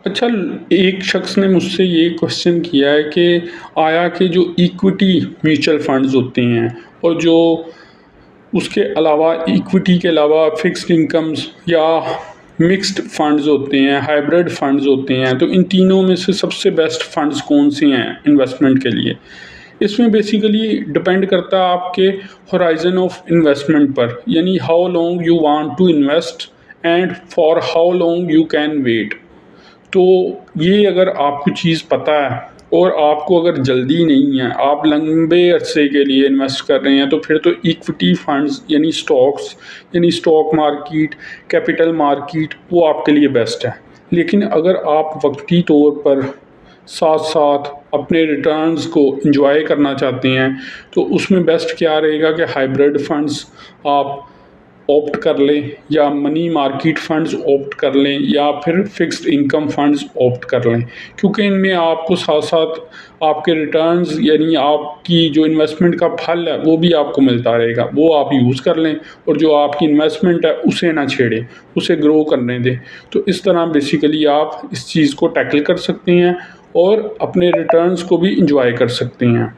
अच्छा, एक शख्स ने मुझसे ये क्वेश्चन किया है कि आया कि जो इक्विटी म्यूचुअल फंड्स होते हैं और जो उसके अलावा इक्विटी के अलावा फिक्स्ड इनकम्स या मिक्स्ड फंड्स होते हैं, हाइब्रिड फंड्स होते हैं, तो इन तीनों में से सबसे बेस्ट फंड्स कौन से हैं इन्वेस्टमेंट के लिए? इसमें बेसिकली डिपेंड करता है आपके होराइजन ऑफ इन्वेस्टमेंट पर, यानी how long you want to invest and for how long you can wait. तो ये अगर आपको चीज़ पता है और आपको अगर जल्दी नहीं है, आप लंबे अरसे के लिए इन्वेस्ट कर रहे हैं, तो फिर तो इक्विटी फंड्स यानी स्टॉक्स, यानी स्टॉक मार्केट, कैपिटल मार्केट, वो आपके लिए बेस्ट है। लेकिन अगर आप वक्ती तौर पर साथ-साथ अपने रिटर्न्स को एंजॉय करना चाहते हैं, तो उसमें बेस्ट क्या रहेगा कि हाइब्रिड फंड्स आप ऑप्ट कर लें या मनी मार्केट फंड्स ऑप्ट कर लें या फिर फिक्स्ड इनकम फंड्स ऑप्ट कर लें, क्योंकि इनमें आपको साथ-साथ आपके रिटर्न्स यानी आपकी जो इन्वेस्टमेंट का फल है वो भी आपको मिलता रहेगा, वो आप यूज़ कर लें और जो आपकी इन्वेस्टमेंट है उसे ना छेड़ें, उसे ग्रो करने दें। तो इस तरह बेसिकली आप इस चीज़ को टैकल कर सकते हैं और अपने रिटर्न्स को भी एंजॉय कर सकते हैं।